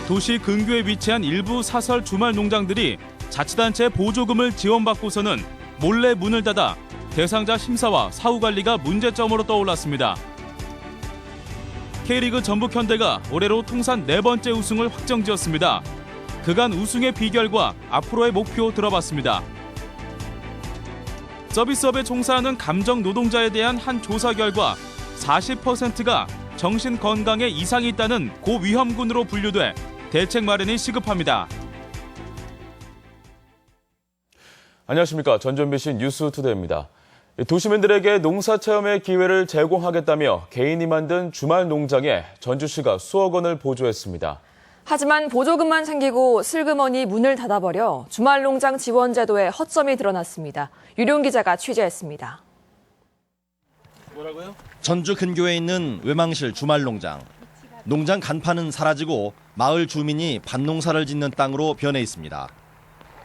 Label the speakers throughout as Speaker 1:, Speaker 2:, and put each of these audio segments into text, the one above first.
Speaker 1: 도시 근교에 위치한 일부 사설 주말 농장들이 자치단체 보조금을 지원받고서는 몰래 문을 닫아 대상자 심사와 사후 관리가 문제점으로 떠올랐습니다. K리그 전북현대가 올해로 통산 4번째 우승을 확정지었습니다. 그간 우승의 비결과 앞으로의 목표 들어봤습니다. 서비스업에 종사하는 감정 노동자에 대한 한 조사 결과 40%가 정신 건강에 이상이 있다는 고위험군으로 분류돼 대책 마련이 시급합니다.
Speaker 2: 안녕하십니까. 전준비씨 뉴스투데이입니다. 도시민들에게 농사체험의 기회를 제공하겠다며 개인이 만든 주말 농장에 전주시가 수억 원을 보조했습니다.
Speaker 3: 하지만 보조금만 생기고 슬그머니 문을 닫아버려 주말 농장 지원 제도에 허점이 드러났습니다. 유룡 기자가 취재했습니다.
Speaker 4: 전주 근교에 있는 외망실 주말 농장. 농장 간판은 사라지고 마을 주민이 밭농사를 짓는 땅으로 변해 있습니다.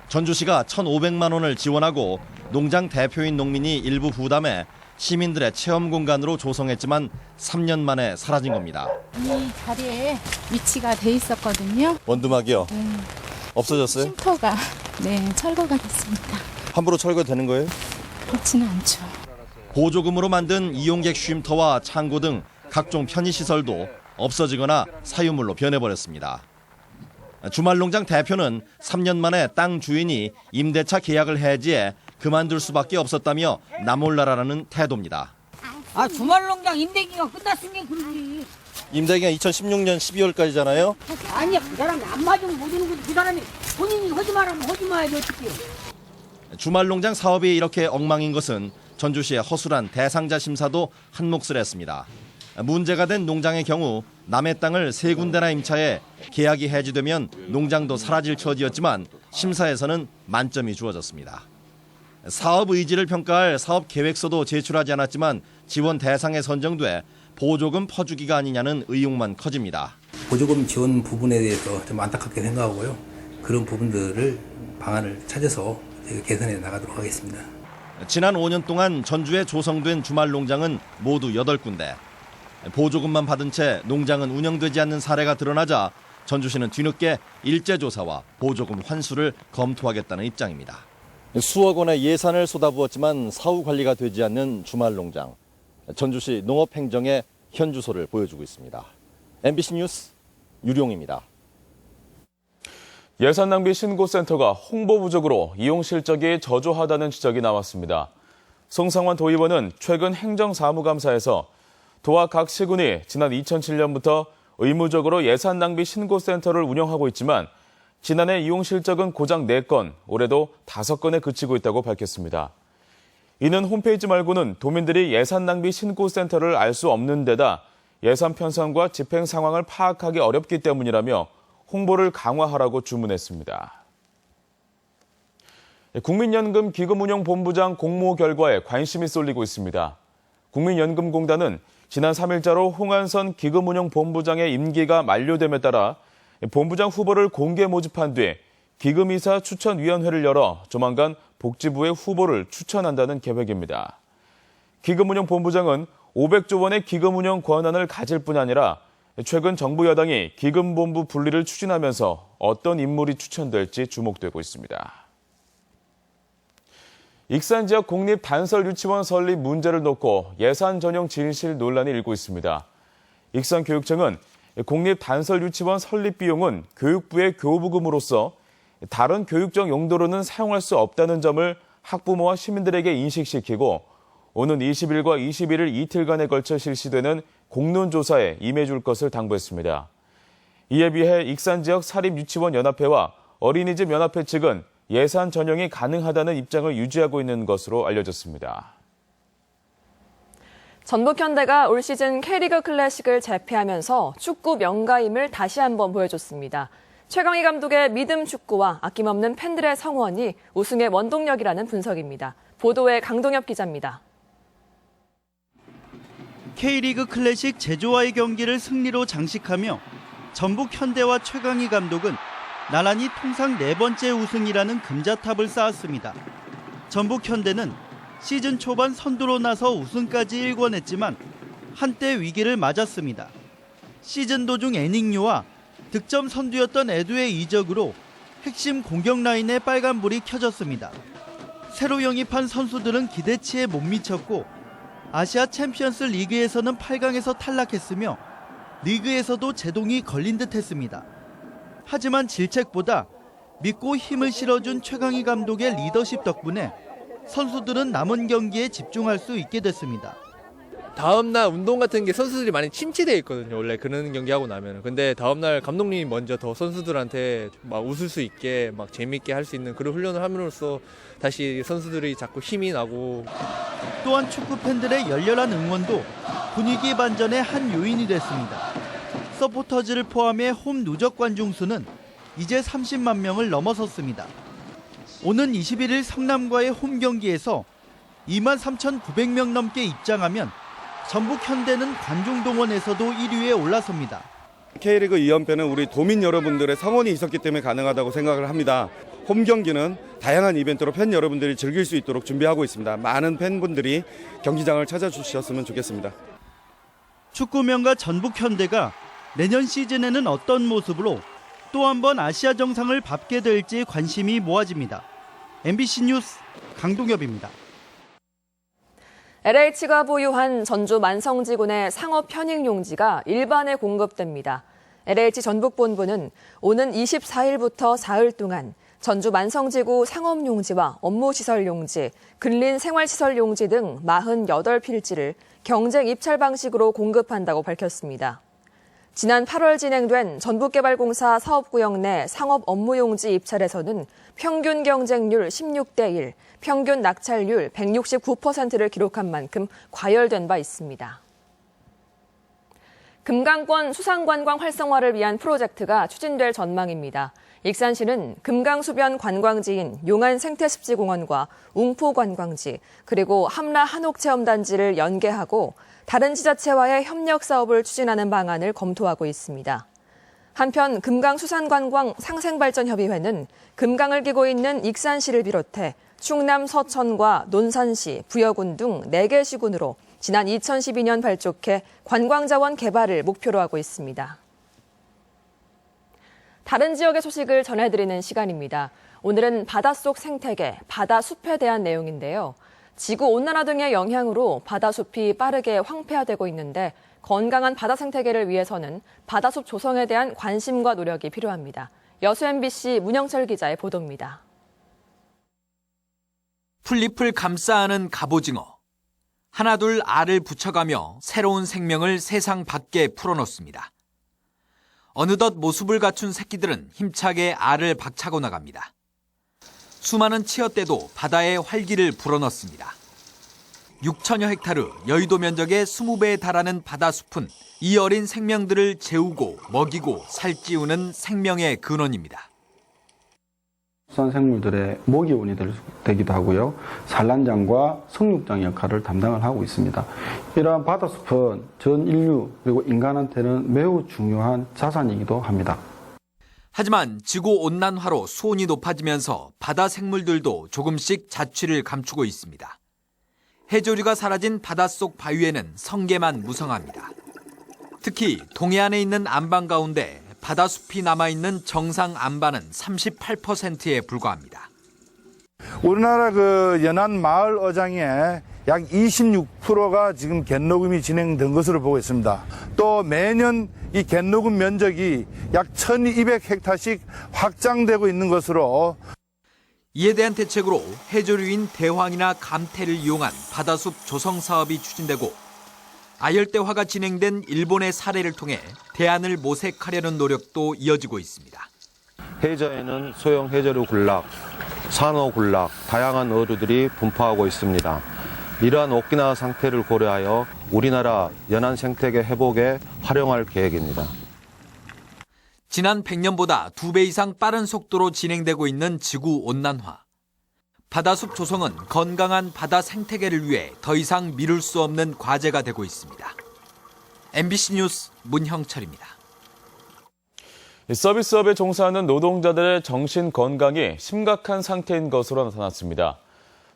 Speaker 4: 전주시가 1,500만 원을 지원하고 농장 대표인 농민이 일부 부담해 시민들의 체험 공간으로 조성했지만 3년 만에 사라진 겁니다.
Speaker 5: 이 자리에 위치가 돼 있었거든요.
Speaker 4: 원두막이요?
Speaker 5: 네.
Speaker 4: 없어졌어요?
Speaker 5: 쉼터가 철거가 됐습니다.
Speaker 4: 함부로 철거되는 거예요?
Speaker 5: 그렇지는 않죠.
Speaker 4: 보조금으로 만든 이용객 쉼터와 창고 등 각종 편의시설도 없어지거나 사유물로 변해버렸습니다. 주말농장 대표는 3년 만에 땅 주인이 임대차 계약을 해지해 그만둘 수밖에 없었다며 나몰라라는 태도입니다.
Speaker 6: 주말농장 임대기가 끝났으니 그러지.
Speaker 4: 임대기가 2016년 12월까지잖아요.
Speaker 6: 아니야, 그 사람이 안 맞으면 못 오는 거지. 그 사람이 본인이 하지 말하면 하지 마야지 어떻게.
Speaker 4: 주말농장 사업이 이렇게 엉망인 것은 전주시의 허술한 대상자 심사도 한몫을 했습니다. 문제가 된 농장의 경우 남의 땅을 3군데나 임차해 계약이 해지되면 농장도 사라질 처지였지만 심사에서는 만점이 주어졌습니다. 사업 의지를 평가할 사업 계획서도 제출하지 않았지만 지원 대상에 선정돼 보조금 퍼주기가 아니냐는 의혹만 커집니다.
Speaker 7: 보조금 지원 부분에 대해서 좀 안타깝게 생각하고요. 그런 부분들을 방안을 찾아서 개선해 나가도록 하겠습니다.
Speaker 4: 지난 5년 동안 전주에 조성된 주말 농장은 모두 8군데. 보조금만 받은 채 농장은 운영되지 않는 사례가 드러나자 전주시는 뒤늦게 일제조사와 보조금 환수를 검토하겠다는 입장입니다. 수억 원의 예산을 쏟아부었지만 사후 관리가 되지 않는 주말 농장. 전주시 농업행정의 현주소를 보여주고 있습니다. MBC 뉴스 유룡입니다.
Speaker 2: 예산 낭비 신고센터가 홍보 부족으로 이용 실적이 저조하다는 지적이 나왔습니다. 송상환 도의원은 최근 행정사무감사에서 도와 각 시군이 지난 2007년부터 의무적으로 예산 낭비 신고센터를 운영하고 있지만 지난해 이용 실적은 고작 4건, 올해도 5건에 그치고 있다고 밝혔습니다. 이는 홈페이지 말고는 도민들이 예산 낭비 신고센터를 알 수 없는 데다 예산 편성과 집행 상황을 파악하기 어렵기 때문이라며 홍보를 강화하라고 주문했습니다. 국민연금 기금운용본부장 공모 결과에 관심이 쏠리고 있습니다. 국민연금공단은 지난 3일자로 홍한선 기금운용본부장의 임기가 만료됨에 따라 본부장 후보를 공개 모집한 뒤 기금이사 추천위원회를 열어 조만간 복지부의 후보를 추천한다는 계획입니다. 기금운용본부장은 500조 원의 기금운용 권한을 가질 뿐 아니라 최근 정부 여당이 기금본부 분리를 추진하면서 어떤 인물이 추천될지 주목되고 있습니다. 익산 지역 공립 단설 유치원 설립 문제를 놓고 예산 전용 진실 논란이 일고 있습니다. 익산 교육청은 공립 단설 유치원 설립 비용은 교육부의 교부금으로서 다른 교육적 용도로는 사용할 수 없다는 점을 학부모와 시민들에게 인식시키고 오는 20일과 21일 이틀간에 걸쳐 실시되는 공론조사에 임해줄 것을 당부했습니다. 이에 비해 익산 지역 사립유치원연합회와 어린이집 연합회 측은 예산 전용이 가능하다는 입장을 유지하고 있는 것으로 알려졌습니다.
Speaker 3: 전북현대가 올 시즌 K리그 클래식을 재패하면서 축구 명가임을 다시 한번 보여줬습니다. 최강희 감독의 믿음 축구와 아낌없는 팬들의 성원이 우승의 원동력이라는 분석입니다. 보도에 강동엽 기자입니다.
Speaker 8: K리그 클래식 제주와의 경기를 승리로 장식하며 전북현대와 최강희 감독은 나란히 통상 4번째 우승이라는 금자탑을 쌓았습니다. 전북현대는 시즌 초반 선두로 나서 우승까지 일궈냈지만 한때 위기를 맞았습니다. 시즌 도중 애닝요와 득점 선두였던 에두의 이적으로 핵심 공격 라인에 빨간불이 켜졌습니다. 새로 영입한 선수들은 기대치에 못 미쳤고 아시아 챔피언스 리그에서는 8강에서 탈락했으며 리그에서도 제동이 걸린 듯했습니다. 하지만 질책보다 믿고 힘을 실어준 최강희 감독의 리더십 덕분에 선수들은 남은 경기에 집중할 수 있게 됐습니다.
Speaker 9: 다음날 운동 같은 게 선수들이 많이 침체되어 있거든요. 원래 그런 경기하고 나면은. 근데 다음날 감독님이 먼저 더 선수들한테 막 웃을 수 있게 막 재밌게 할 수 있는 그런 훈련을 함으로써 다시 선수들이 자꾸 힘이 나고.
Speaker 8: 또한 축구 팬들의 열렬한 응원도 분위기 반전의 한 요인이 됐습니다. 서포터즈를 포함해 홈 누적 관중 수는 이제 30만 명을 넘어섰습니다. 오는 21일 성남과의 홈 경기에서 23,900명 넘게 입장하면 전북 현대는 관중 동원에서도 1위에 올라섭니다.
Speaker 10: K리그 2연패는 우리 도민 여러분들의 성원이 있었기 때문에 가능하다고 생각을 합니다. 홈 경기는 다양한 이벤트로 팬 여러분들이 즐길 수 있도록 준비하고 있습니다. 많은 팬분들이 경기장을 찾아주셨으면 좋겠습니다.
Speaker 8: 축구명가 전북 현대가 내년 시즌에는 어떤 모습으로 또 한 번 아시아 정상을 밟게 될지 관심이 모아집니다. MBC 뉴스 강동엽입니다.
Speaker 3: LH가 보유한 전주 만성지군의 상업 편익용지가 일반에 공급됩니다. LH 전북본부는 오는 24일부터 사흘 동안 전주 만성지구 상업용지와 업무시설용지, 근린생활시설용지 등 48필지를 경쟁 입찰 방식으로 공급한다고 밝혔습니다. 지난 8월 진행된 전북개발공사 사업구역 내 상업 업무용지 입찰에서는 평균 경쟁률 16대 1, 평균 낙찰률 169%를 기록한 만큼 과열된 바 있습니다. 금강권 수상관광 활성화를 위한 프로젝트가 추진될 전망입니다. 익산시는 금강수변 관광지인 용안 생태습지공원과 웅포 관광지, 그리고 함라 한옥체험단지를 연계하고 다른 지자체와의 협력 사업을 추진하는 방안을 검토하고 있습니다. 한편 금강수산관광 상생발전협의회는 금강을 끼고 있는 익산시를 비롯해 충남 서천과 논산시, 부여군 등 4개 시군으로 지난 2012년 발족해 관광자원 개발을 목표로 하고 있습니다. 다른 지역의 소식을 전해드리는 시간입니다. 오늘은 바닷속 생태계, 바다숲에 대한 내용인데요. 지구온난화 등의 영향으로 바다숲이 빠르게 황폐화되고 있는데 건강한 바다 생태계를 위해서는 바다숲 조성에 대한 관심과 노력이 필요합니다. 여수 MBC 문영철 기자의 보도입니다.
Speaker 11: 풀잎을 감싸 안은 갑오징어. 하나둘 알을 붙여가며 새로운 생명을 세상 밖에 풀어놓습니다. 어느덧 모습을 갖춘 새끼들은 힘차게 알을 박차고 나갑니다. 수많은 치어떼도 바다에 활기를 불어넣습니다. 6천여 헥타르, 여의도 면적의 20배에 달하는 바다숲은 이 어린 생명들을 재우고 먹이고 살찌우는 생명의 근원입니다.
Speaker 12: 수산생물들의 모기원이 되기도 하고요. 산란장과 성육장 역할을 담당을 하고 있습니다. 이러한 바다숲은 전 인류 그리고 인간한테는 매우 중요한 자산이기도 합니다.
Speaker 11: 하지만 지구온난화로 수온이 높아지면서 바다 생물들도 조금씩 자취를 감추고 있습니다. 해조류가 사라진 바닷속 바위에는 성게만 무성합니다. 특히 동해안에 있는 안반 가운데 바다숲이 남아있는 정상 안반은 38%에 불과합니다.
Speaker 13: 우리나라 연안 마을 어장에 약 26%가 지금 갯녹음이 진행된 것으로 보고 있습니다. 또 매년 이 갯녹음 면적이 약 1200헥타씩 확장되고 있는 것으로
Speaker 11: 이에 대한 대책으로 해조류인 대황이나 감태를 이용한 바다숲 조성 사업이 추진되고 아열대화가 진행된 일본의 사례를 통해 대안을 모색하려는 노력도 이어지고 있습니다.
Speaker 14: 해저에는 소형 해저류 군락, 산호 군락, 다양한 어류들이 분포하고 있습니다. 이러한 오키나와 상태를 고려하여 우리나라 연안 생태계 회복에 활용할 계획입니다.
Speaker 11: 지난 100년보다 2배 이상 빠른 속도로 진행되고 있는 지구온난화. 바다숲 조성은 건강한 바다 생태계를 위해 더 이상 미룰 수 없는 과제가 되고 있습니다. MBC 뉴스 문형철입니다.
Speaker 2: 서비스업에 종사하는 노동자들의 정신 건강이 심각한 상태인 것으로 나타났습니다.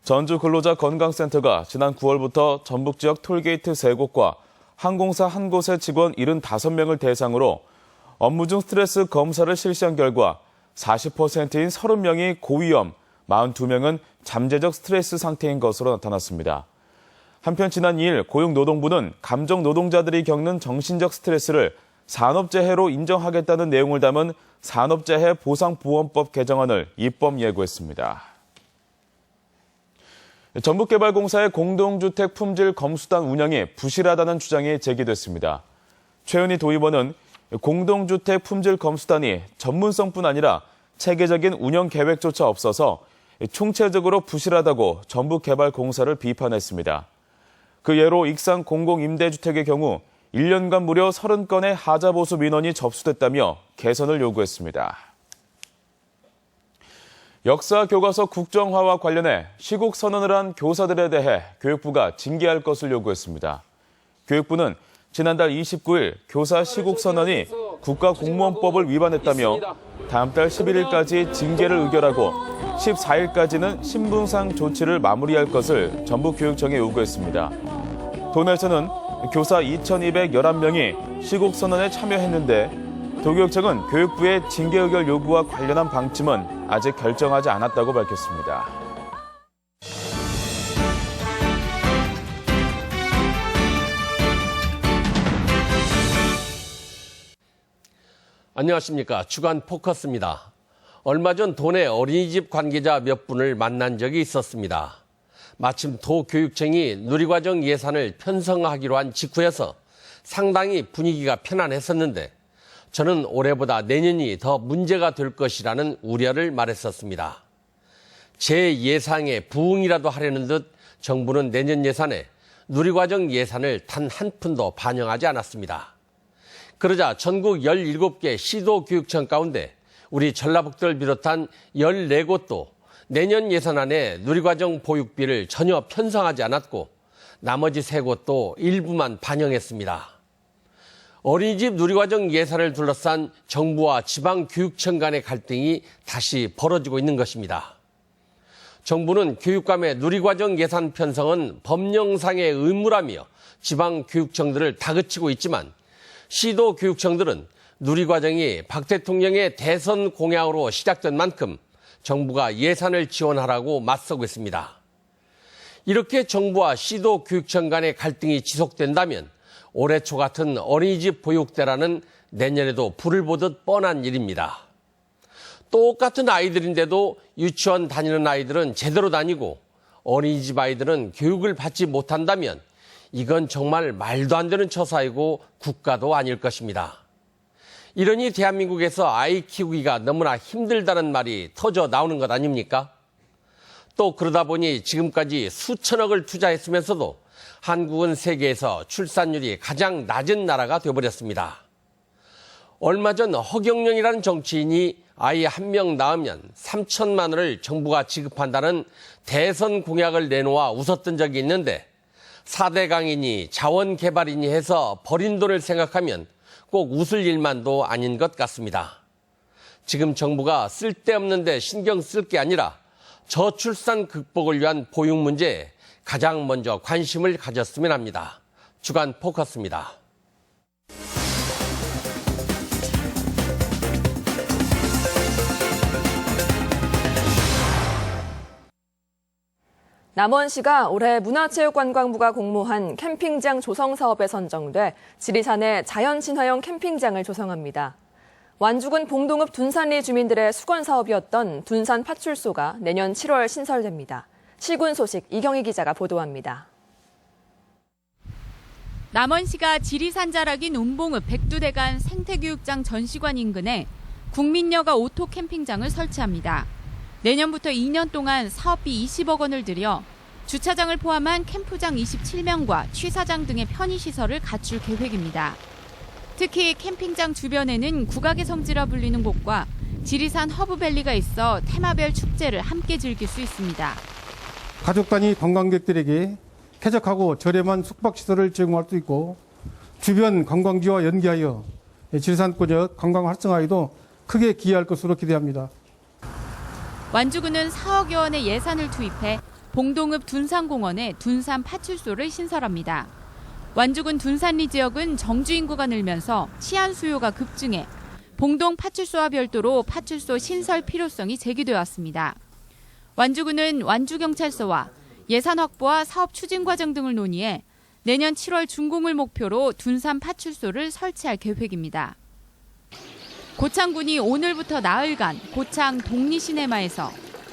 Speaker 2: 전주근로자건강센터가 지난 9월부터 전북 지역 톨게이트 3곳과 항공사 1곳의 직원 75명을 대상으로 업무 중 스트레스 검사를 실시한 결과 40%인 30명이 고위험, 42명은 잠재적 스트레스 상태인 것으로 나타났습니다. 한편 지난 2일 고용노동부는 감정 노동자들이 겪는 정신적 스트레스를 산업재해로 인정하겠다는 내용을 담은 산업재해 보상보험법 개정안을 입법 예고했습니다. 전북개발공사의 공동주택 품질 검수단 운영이 부실하다는 주장이 제기됐습니다. 최은희 도의원은 공동주택 품질 검수단이 전문성뿐 아니라 체계적인 운영 계획조차 없어서 총체적으로 부실하다고 전북개발공사를 비판했습니다. 그 예로 익산 공공임대주택의 경우 1년간 무려 30건의 하자보수 민원이 접수됐다며 개선을 요구했습니다. 역사 교과서 국정화와 관련해 시국 선언을 한 교사들에 대해 교육부가 징계할 것을 요구했습니다. 교육부는 지난달 29일 교사 시국 선언이 국가공무원법을 위반했다며 다음 달 11일까지 징계를 의결하고 14일까지는 신분상 조치를 마무리할 것을 전북교육청에 요구했습니다. 도내에서는 교사 2,211명이 시국 선언에 참여했는데 도교육청은 교육부의 징계 의결 요구와 관련한 방침은 아직 결정하지 않았다고 밝혔습니다.
Speaker 15: 안녕하십니까. 주간 포커스입니다. 얼마 전 도내 어린이집 관계자 몇 분을 만난 적이 있었습니다. 마침 도교육청이 누리과정 예산을 편성하기로 한 직후여서 상당히 분위기가 편안했었는데 저는 올해보다 내년이 더 문제가 될 것이라는 우려를 말했었습니다. 제 예상에 부응이라도 하려는 듯 정부는 내년 예산에 누리과정 예산을 단 한 푼도 반영하지 않았습니다. 그러자 전국 17개 시도교육청 가운데 우리 전라북도를 비롯한 14곳도 내년 예산안에 누리과정 보육비를 전혀 편성하지 않았고 나머지 3곳도 일부만 반영했습니다. 어린이집 누리과정 예산을 둘러싼 정부와 지방교육청 간의 갈등이 다시 벌어지고 있는 것입니다. 정부는 교육감의 누리과정 예산 편성은 법령상의 의무라며 지방교육청들을 다그치고 있지만 시도교육청들은 누리과정이 박 대통령의 대선 공약으로 시작된 만큼 정부가 예산을 지원하라고 맞서고 있습니다. 이렇게 정부와 시도교육청 간의 갈등이 지속된다면 올해 초 같은 어린이집 보육대란은 내년에도 불을 보듯 뻔한 일입니다. 똑같은 아이들인데도 유치원 다니는 아이들은 제대로 다니고 어린이집 아이들은 교육을 받지 못한다면 이건 정말 말도 안 되는 처사이고 국가도 아닐 것입니다. 이러니 대한민국에서 아이 키우기가 너무나 힘들다는 말이 터져 나오는 것 아닙니까? 또 그러다 보니 지금까지 수천억을 투자했으면서도 한국은 세계에서 출산율이 가장 낮은 나라가 되어버렸습니다. 얼마 전 허경영이라는 정치인이 아이 한 명 낳으면 3천만 원을 정부가 지급한다는 대선 공약을 내놓아 웃었던 적이 있는데 4대 강이니 자원개발이니 해서 버린 돈을 생각하면 꼭 웃을 일만도 아닌 것 같습니다. 지금 정부가 쓸데없는 데 신경 쓸 게 아니라 저출산 극복을 위한 보육 문제에 가장 먼저 관심을 가졌으면 합니다. 주간 포커스입니다.
Speaker 3: 남원시가 올해 문화체육관광부가 공모한 캠핑장 조성 사업에 선정돼 지리산에 자연친화형 캠핑장을 조성합니다. 완주군 봉동읍 둔산리 주민들의 수건 사업이었던 둔산 파출소가 내년 7월 신설됩니다. 시군 소식 이경희 기자가 보도합니다.
Speaker 16: 남원시가 지리산 자락인 운봉읍 백두대간 생태교육장 전시관 인근에 국민여가 오토 캠핑장을 설치합니다. 내년부터 2년 동안 사업비 20억 원을 들여 주차장을 포함한 캠프장 27명과 취사장 등의 편의시설을 갖출 계획입니다. 특히 캠핑장 주변에는 국악의 성지라 불리는 곳과 지리산 허브밸리가 있어 테마별 축제를 함께 즐길 수 있습니다.
Speaker 17: 가족 단위 관광객들에게 쾌적하고 저렴한 숙박시설을 제공할 수 있고 주변 관광지와 연계하여 지리산권역 관광 활성화에도 크게 기여할 것으로 기대합니다.
Speaker 16: 완주군은 4억여 원의 예산을 투입해 봉동읍 둔산공원에 둔산 파출소를 신설합니다. 완주군 둔산리 지역은 정주 인구가 늘면서 치안 수요가 급증해 봉동 파출소와 별도로 파출소 신설 필요성이 제기되었습니다. 완주군은 완주경찰서와 예산 확보와 사업 추진 과정 등을 논의해 내년 7월 준공을 목표로 둔산 파출소를 설치할 계획입니다. 고창군이 오늘부터 나흘간 고창 독립시네마에서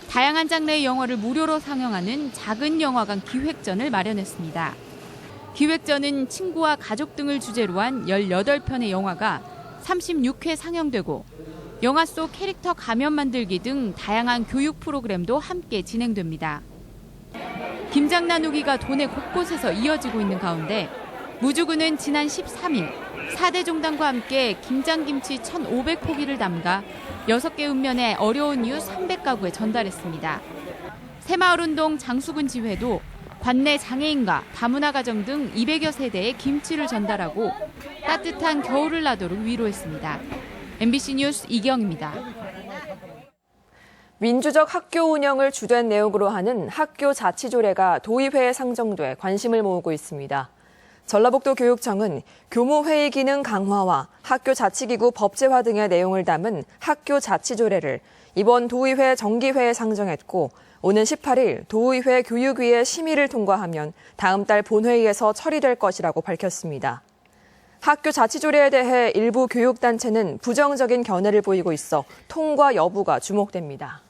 Speaker 16: 다양한 장르의 영화를 무료로 상영하는 작은 영화관 기획전을 마련했습니다. 기획전은 친구와 가족 등을 주제로 한 18편의 영화가 36회 상영되고 영화 속 캐릭터 가면 만들기 등 다양한 교육 프로그램도 함께 진행됩니다. 김장 나누기가 도내 곳곳에서 이어지고 있는 가운데 무주군은 지난 13일 4대 종단과 함께 김장김치 1,500포기를 담가 6개 읍면의 어려운 이웃 300가구에 전달했습니다. 새마을운동 장수군 지회도 관내 장애인과 다문화 가정 등 200여 세대에 김치를 전달하고 따뜻한 겨울을 나도록 위로했습니다. MBC 뉴스 이경입니다.
Speaker 3: 민주적 학교 운영을 주된 내용으로 하는 학교 자치조례가 도의회에 상정돼 관심을 모으고 있습니다. 전라북도 교육청은 교무회의 기능 강화와 학교 자치기구 법제화 등의 내용을 담은 학교 자치조례를 이번 도의회 정기회에 상정했고 오는 18일 도의회 교육위의 심의를 통과하면 다음 달 본회의에서 처리될 것이라고 밝혔습니다. 학교 자치조례에 대해 일부 교육단체는 부정적인 견해를 보이고 있어 통과 여부가 주목됩니다.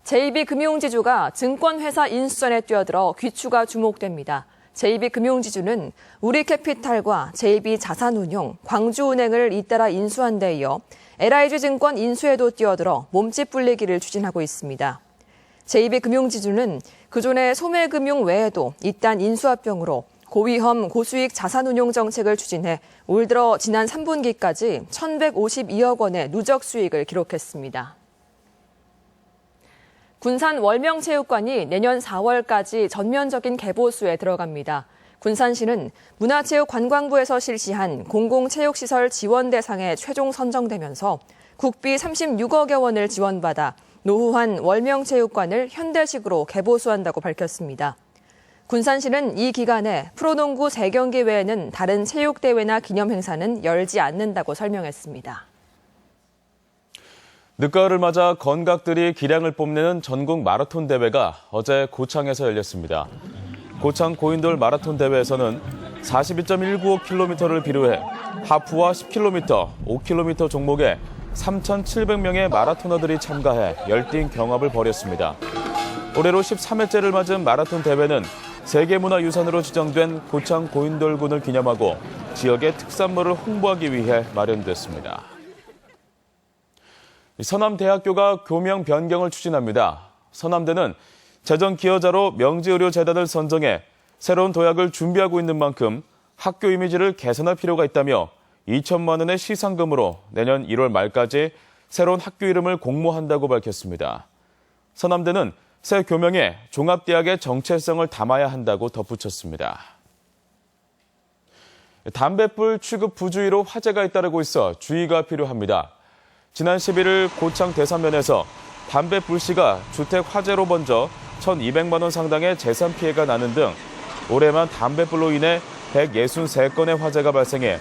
Speaker 3: JB금융지주가 증권회사 인수전에 뛰어들어 귀추가 주목됩니다. JB금융지주는 우리캐피탈과 JB자산운용, 광주은행을 잇따라 인수한 데 이어 LIG증권 인수에도 뛰어들어 몸집 불리기를 추진하고 있습니다. JB금융지주는 그전에 소매금융 외에도 이딴 인수합병으로 고위험, 고수익 자산운용 정책을 추진해 올 들어 지난 3분기까지 1,152억 원의 누적 수익을 기록했습니다. 군산 월명체육관이 내년 4월까지 전면적인 개보수에 들어갑니다. 군산시는 문화체육관광부에서 실시한 공공체육시설 지원 대상에 최종 선정되면서 국비 36억여 원을 지원받아 노후한 월명체육관을 현대식으로 개보수한다고 밝혔습니다. 군산시는 이 기간에 프로농구 3경기 외에는 다른 체육대회나 기념행사는 열지 않는다고 설명했습니다.
Speaker 2: 늦가을을 맞아 건각들이 기량을 뽐내는 전국 마라톤 대회가 어제 고창에서 열렸습니다. 고창 고인돌 마라톤 대회에서는 42.195km를 비롯해 하프와 10km, 5km 종목에 3,700명의 마라토너들이 참가해 열띤 경합을 벌였습니다. 올해로 13회째를 맞은 마라톤 대회는 세계문화유산으로 지정된 고창 고인돌군을 기념하고 지역의 특산물을 홍보하기 위해 마련됐습니다. 서남대학교가 교명 변경을 추진합니다. 서남대는 재정 기여자로 명지의료재단을 선정해 새로운 도약을 준비하고 있는 만큼 학교 이미지를 개선할 필요가 있다며 2천만 원의 시상금으로 내년 1월 말까지 새로운 학교 이름을 공모한다고 밝혔습니다. 서남대는 새 교명에 종합대학의 정체성을 담아야 한다고 덧붙였습니다. 담뱃불 취급 부주의로 화재가 잇따르고 있어 주의가 필요합니다. 지난 11일 고창 대산면에서 담배 불씨가 주택 화재로 번져 1,200만 원 상당의 재산 피해가 나는 등 올해만 담뱃불로 인해 163건의 화재가 발생해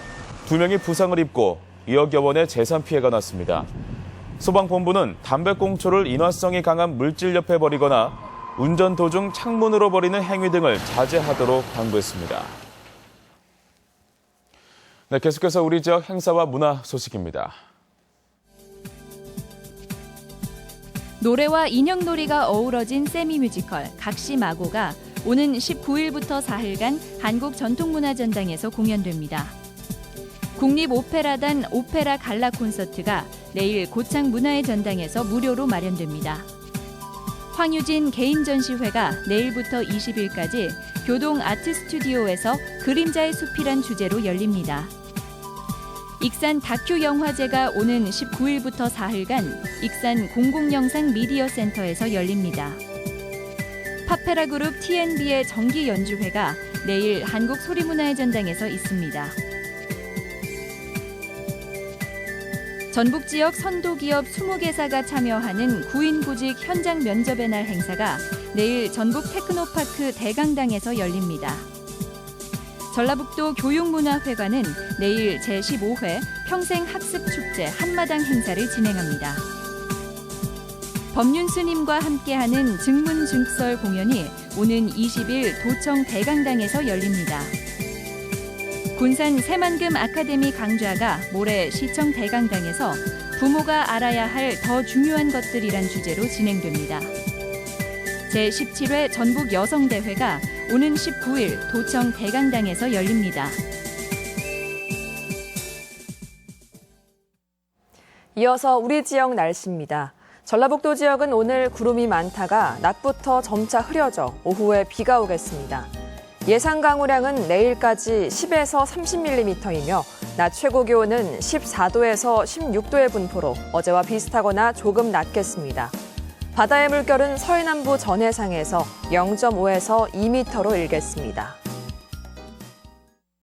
Speaker 2: 2명이 부상을 입고 2억여 원의 재산 피해가 났습니다. 소방본부는 담배꽁초를 인화성이 강한 물질 옆에 버리거나 운전 도중 창문으로 버리는 행위 등을 자제하도록 당부했습니다. 네, 계속해서 우리 지역 행사와 문화 소식입니다.
Speaker 18: 노래와 인형놀이가 어우러진 세미뮤지컬 각시마고가 오는 19일부터 4일간 한국전통문화전당에서 공연됩니다. 국립오페라단 오페라 갈라 콘서트가 내일 고창 문화의 전당에서 무료로 마련됩니다. 황유진 개인 전시회가 내일부터 20일까지 교동 아트 스튜디오에서 그림자의 숲이란 주제로 열립니다. 익산 다큐 영화제가 오는 19일부터 4일간 익산 공공영상 미디어 센터에서 열립니다. 파페라 그룹 TNB의 정기 연주회가 내일 한국 소리문화의 전당에서 있습니다. 전북 지역 선도기업 20개사가 참여하는 구인구직 현장 면접의 날 행사가 내일 전북 테크노파크 대강당에서 열립니다. 전라북도 교육문화회관은 내일 제15회 평생학습축제 한마당 행사를 진행합니다. 법륜스님과 함께하는 증문즉설 공연이 오는 20일 도청 대강당에서 열립니다. 군산 새만금 아카데미 강좌가 모레 시청 대강당에서 부모가 알아야 할 더 중요한 것들이란 주제로 진행됩니다. 제17회 전국 여성대회가 오는 19일 도청 대강당에서 열립니다.
Speaker 3: 이어서 우리 지역 날씨입니다. 전라북도 지역은 오늘 구름이 많다가 낮부터 점차 흐려져 오후에 비가 오겠습니다. 예상 강우량은 내일까지 10에서 30mm이며 낮 최고 기온은 14도에서 16도의 분포로 어제와 비슷하거나 조금 낮겠습니다. 바다의 물결은 서해남부 전해상에서 0.5에서 2m로 일겠습니다.